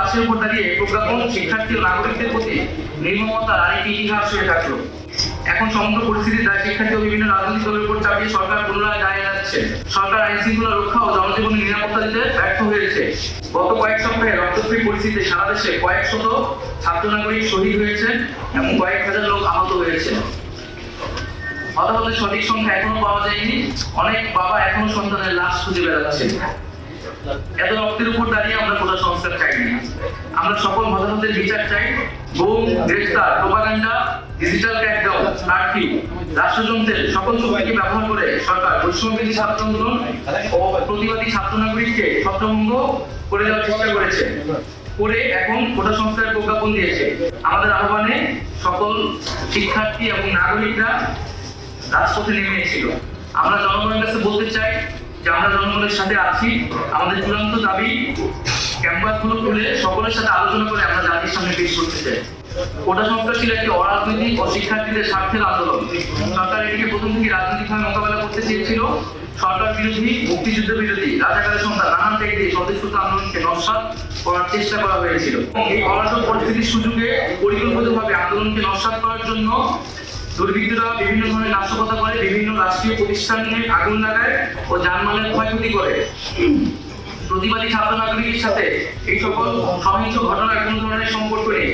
লাশের উপর দাঁড়িয়ে প্রজ্ঞাপন শিক্ষার্থী ও নাগরিকদের প্রতি নির্মমতার আরেকটি ইতিহাস হয়ে থাকলো। এখন সমগ্র পরিস্থিতির দায় শিক্ষার্থী ও বিভিন্ন রাজনৈতিক দলের উপর চাপিয়ে সরকার পুনরায় দায় এড়াচ্ছে। সরকার আইন শৃঙ্খলা রক্ষা ও জনজীবনের নিরাপত্তা দিতে ব্যর্থ হয়েছে। গত কয়েক সপ্তাহে রক্তক্ষয়ী পরিস্থিতিতে সারা দেশে কয়েক শত ছাত্র নাগরিক শহীদ হয়েছেন এবং কয়েক হাজার লোক আহত হয়েছে। হতাহতের সঠিক সংখ্যা এখনো পাওয়া যায়নি। অনেক বাবা এখনো সন্তানের লাশ খুঁজে বেড়াচ্ছে। এত রক্তের উপর দাঁড়িয়ে আমরা কোটা সংস্কার চাই না। আমরা সকল হতাহতের বিচার চাই। গুম, গ্রেফতার, প্রোপাগান্ডা, ডিজিটাল ক্র্যাকডাউন, কারফিউ, রাষ্ট্রযন্ত্রের সকল শক্তিকে ব্যবহার করে সরকার বৈষম্যবিরোধী ছাত্র আন্দোলন ও প্রতিবাদী ছাত্র নাগরিককে ছত্রভঙ্গ করে দেওয়ার চেষ্টা করেছে, করে এখন কোটা সংস্কারের প্রজ্ঞাপন দিয়েছে। আমাদের আহ্বানে সকল শিক্ষার্থী এবং নাগরিকরা রাজপথে নেমে এসেছিল। আমরা জনগণের কাছে বলতে চাই যে আমরা জনগণের সাথে আছি। আমাদের চূড়ান্ত দাবি ক্যাম্পাসগুলো খুলে সকলের সাথে আলোচনা করে আমরা জাতির সামনে পেশ করতে চাই। কোটা সংস্কার ছিল একটি অরাজনৈতিক ও শিক্ষার্থীদের স্বার্থের আন্দোলন। সরকার এটিকে প্রথম থেকে রাজনৈতিকভাবে মোকাবেলা করতে চেয়েছিল। সরকার বিরোধী, মুক্তিযুদ্ধ বিরোধী, রাজাকারের সন্তান নানান ত্যাগ দিয়ে স্বদেশপ্রত আন্দোলনকে নস্যাৎ করার চেষ্টা করা হয়েছিল। এই অরাজক পরিস্থিতির সুযোগে পরিকল্পিতভাবে আন্দোলনকে নস্যাৎ করার জন্য দুর্বৃত্তরা বিভিন্ন ধরনের নাশকতা করে, বিভিন্ন রাষ্ট্রীয় প্রতিষ্ঠানে আগুন লাগায় ও যানমালের ক্ষয়ক্ষতি করে। প্রতিবাদী ছাত্র নাগরিকের সাথে এই সকল সহিংস ঘটনার কোনো ধরনের সম্পর্ক নেই।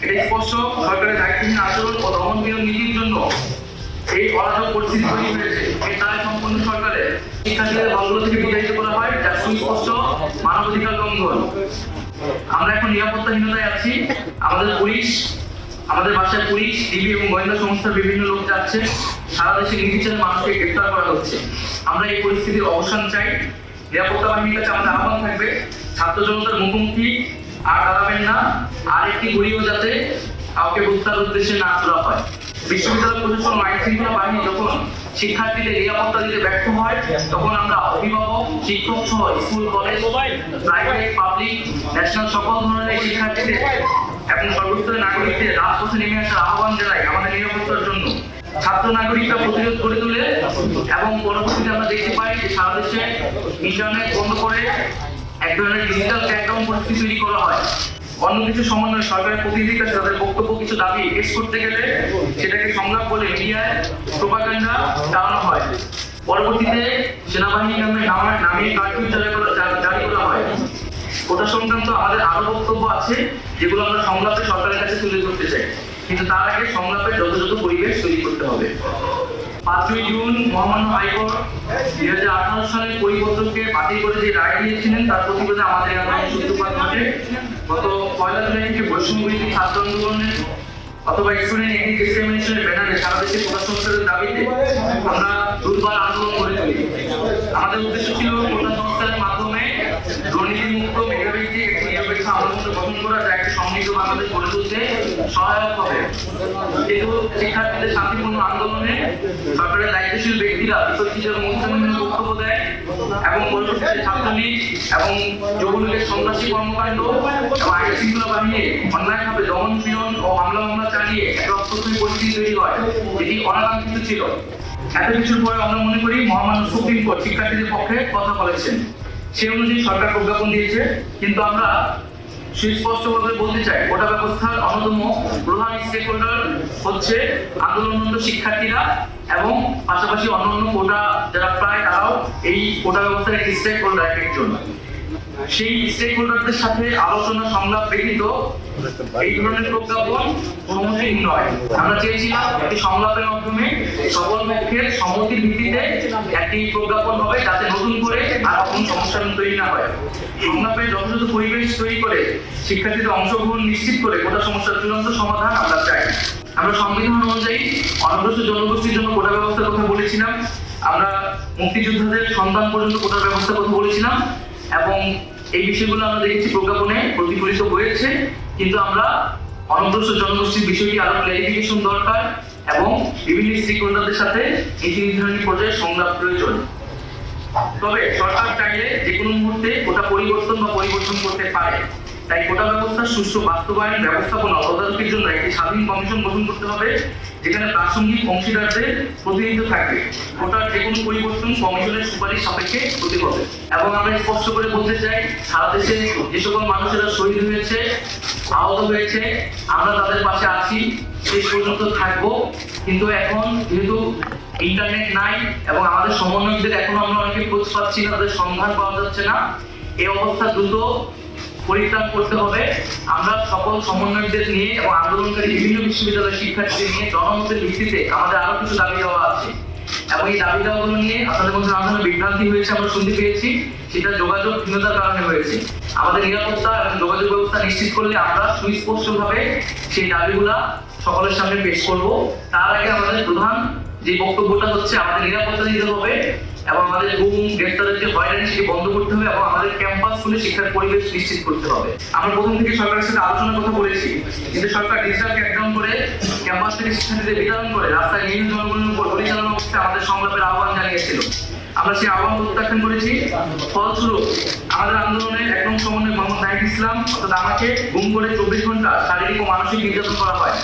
এটা স্পষ্ট সরকারের দায়িত্বহীন আচরণ ও দমনপীড়ন নীতির জন্য এই অরাজক পরিস্থিতি তৈরি হয়েছে। এই দায় সম্পূর্ণ সরকারের। শিক্ষার্থীদের হলগুলো থেকে বিতাড়িত করা হয়, যা সুস্পষ্ট মানবাধিকার লঙ্ঘন। আমরা এখন নিরাপত্তাহীনতায় আছি। আমাদের পুলিশ, আমাদের বাসায় পুলিশ, ডিবি এবং গোয়েন্দা সংস্থার বিভিন্ন লোক যাচ্ছে। সারা দেশে নির্বিচারে মানুষকে গ্রেফতার করা হচ্ছে। আমরা এই পরিস্থিতির অবসান চাই। নিরাপত্তা বাহিনীর কাছে আমাদের আহ্বান থাকবে, ছাত্র জনতার মুখোমুখি আর দাঁড়াবেন না। আর একটি গড়িও যাতে কাউকে হত্যার উদ্দেশ্যে না করা হয়। বিশ্ববিদ্যালয় প্রশাসন আইন শৃঙ্খলা বাহিনী যখন শিক্ষার্থীদের নিরাপত্তা দিতে ব্যর্থ হয়, তখন আমরা অভিভাবক, শিক্ষক সহ school, college, private, public, national সকল ধরনের শিক্ষার্থীদের এবং সর্বস্তরের নাগরিকদের রাজপথে নেমে আসার আহ্বান জানাই আমাদের নিরাপত্তার জন্য। ছাত্র নাগরিকরা প্রতিরোধ করে তোলে এবং পরবর্তীতে আমরা দেখতে পাই যে সারা দেশে ইন্টারনেট বন্ধ করে এক ধরনের ডিজিটাল ক্র্যাকডাউন পরিস্থিতি তৈরি করা হয়। অন্য কিছু সমন্বয় সরকারের প্রতিনিধির কাছে তাদের বক্তব্য, কিছু দাবি পেশ করতে গেলে সেটাকে সংলাপ বলে মিডিয়ায় প্রোপাগান্ডা চালানো হয়। পরবর্তীতে সেনাবাহিনীর নামিয়ে কারফিউ জারি করা হয়। কোটা সংক্রান্ত আমাদের আরো বক্তব্য আছে, যেগুলো আমরা সংলাপে সরকারের কাছে তুলে ধরতে চাই, কিন্তু তার আগে সংলাপের যথাযথ পরিবেশ তৈরি করতে হবে। 5ই জুন মহামান্য হাইকোর্ট 2018 সালের পরিপত্রকে বাতিল করে যে রায় দিয়েছিলেন, তার প্রতিবাদে আমাদের এলাকায় সূত্রপাত ঘটে। গত 1 জুলাই থেকে বৈষম্যবিরোধী ছাত্র আন্দোলনের অথবা স্টুডেন্ট এগেইনস্ট ডিসক্রিমিনেশনের ব্যানারে সারা দেশে কোটা সংস্কারের দাবিতে আমরা দুর্বার আন্দোলন করে তুলি। আমাদের উদ্দেশ্য ছিল কোটা সংস্কারের মাধ্যমে দুর্নীতিমুক্ত, মেধাভিত্তিক একটি নিরপেক্ষ আন্দোলন গঠন করা, যা একটি সমৃদ্ধ বাংলাদেশ গড়ে তুলতে সহায়ক হবে। কিন্তু শিক্ষার্থীদের শান্তিপূর্ণ আন্দোলনে সরকারের দায়িত্বশীল ব্যক্তিরা বিতর্কিত এবং উচ্চারণমূলক বক্তব্য দেয় এবং পরবর্তীতে ছাত্রলীগ এবং যুবলীগের সন্ত্রাসী কর্মকাণ্ড এবং আইন শৃঙ্খলা বাহিনী অন্যায়ভাবে দমন পীড়ন ও মামলা চালিয়ে রক্তক্ষয়ী পরিস্থিতি তৈরি হয়, যেটি অনাকাঙ্ক্ষিত ছিল। এত কিছুর পরে আমরা মনে করি মহামান্য সুপ্রিম কোর্ট শিক্ষার্থীদের পক্ষে কথা বলেছেন। সেই অনুযায়ী সরকার প্রজ্ঞাপন দিয়েছে। কিন্তু আমরা সুস্পষ্টভাবে বলতে চাই, কোটা ব্যবস্থার অন্যতম প্রধান স্টেক হোল্ডার হচ্ছে আন্দোলনরত শিক্ষার্থীরা এবং পাশাপাশি অন্যান্য কোটা যারা প্রায়, তারাও এই কোটা ব্যবস্থার একটি স্টেক হোল্ডার একজন। সেই স্টেক হোল্ডারদের সাথে আলোচনা সংলাপ ব্যতীত এই ধরনের প্রজ্ঞাপন সমন্বয়হীন নয়। আমরা চেয়েছিলাম একটি সংলাপের মাধ্যমে সকল পক্ষের সম্মতির ভিত্তিতে একটি প্রজ্ঞাপন হবে, যাতে নতুন করে আর কোনো সমস্যা তৈরি না হয়। সংলাপের যথাযথ পরিবেশ তৈরি করে শিক্ষার্থীদের অংশগ্রহণ নিশ্চিত করে কোটা সমস্যার চূড়ান্ত সমাধান আমরা চাই। আমরা সংবিধান অনুযায়ী অনগ্রসর জনগোষ্ঠীর জন্য কোটা ব্যবস্থার কথা বলেছিলাম। আমরা মুক্তিযোদ্ধাদের সন্তান পর্যন্ত কোটা ব্যবস্থার কথা বলেছিলাম এবং এই বিষয়গুলো আমরা দেখেছি প্রজ্ঞাপনে প্রতিফলিত হয়েছে। কিন্তু আমরা অনগ্রসর জনগোষ্ঠীর বিষয়টি আরো ক্লারিফিকেশন দরকার এবং বিভিন্ন স্টেক হোল্ডারদের সাথে নীতি নির্ধারণী পর্যায়ে সংলাপ প্রয়োজন। তবে সরকার চাইলে যে কোনো মুহূর্তে কোটা পরিবর্তন করতে পারে। তাই কোটা ব্যবস্থার সুষ্ঠু বাস্তবায়ন ব্যবস্থাপনা তদারকির জন্য একটি স্বাধীন কমিশন গঠন করতে হবে, যেখানে প্রাসঙ্গিক অংশীদারদের প্রতিনিধিত্ব থাকবে। কোটার যে কোনো পরিবর্তন কমিশনের সুপারিশ সাপেক্ষে হতে হবে। এবং আমরা স্পষ্ট করে বলতে চাই, সারা দেশে যে সকল মানুষেরা শহীদ হয়েছে, আহত হয়েছে, আমরা তাদের পাশে আছি, শেষ পর্যন্ত থাকবো। কিন্তু এখন যেহেতু ইন্টারনেট নাই এবং আমাদের সমন্বয়কদের এখনো আমরা অনেকে খোঁজ পাচ্ছি না, তাদের সন্ধান পাওয়া যাচ্ছে না, এই অবস্থা দ্রুত পরিত্রাণ করতে হবে। আমরা সকল সমন্বয়কদের নিয়ে এবং আন্দোলনকারী বিভিন্ন বিশ্ববিদ্যালয়ের শিক্ষার্থীদের নিয়ে জনমতের ভিত্তিতে আমাদের আরো কিছু দাবি দেওয়া আছে এবং এই দাবি দেওয়াগুলো নিয়ে আপনাদের মধ্যে নানা ধরনের বিভ্রান্তি হয়েছে, আমরা শুনতে পেয়েছি। সেটা যোগাযোগহীনতার কারণে হয়েছে। আমাদের নিরাপত্তা এবং যোগাযোগ ব্যবস্থা নিশ্চিত করলে আমরা সুস্পষ্টভাবে সেই দাবিগুলা সকলের সামনে পেশ করব। তার আগে আমাদের প্রধান যে বক্তব্যটা হচ্ছে, আমাদের নিরাপত্তা দিতে হবে এবং আমাদের গুম গ্রেফতারের যে হয়রানি সেটি বন্ধ করতে হবে এবং আমাদের ক্যাম্পাস খুলে শিক্ষার পরিবেশ নিশ্চিত করতে হবে। আমরা প্রথম থেকে সরকারের সাথে আলোচনার কথা বলেছি, কিন্তু সরকার ডিজিটাল ক্র্যাকডাউন করে ক্যাম্পাস থেকে শিক্ষার্থীদের বিতরণ করে রাস্তায় নিরীহ জনগণের উপর গুলি চালানো অবস্থায় আমাদের সংলাপের আহ্বান জানিয়েছিল। আমরা সেই আহ্বান প্রত্যাখ্যান করেছি। ফলস্বরূপ আমাদের আন্দোলনের একদম সমন্বয় মোহাম্মদ নাহিদ ইসলাম অর্থাৎ আমাকে গুম করে 24 ঘন্টা শারীরিক ও মানসিক নির্যাতন করা হয়।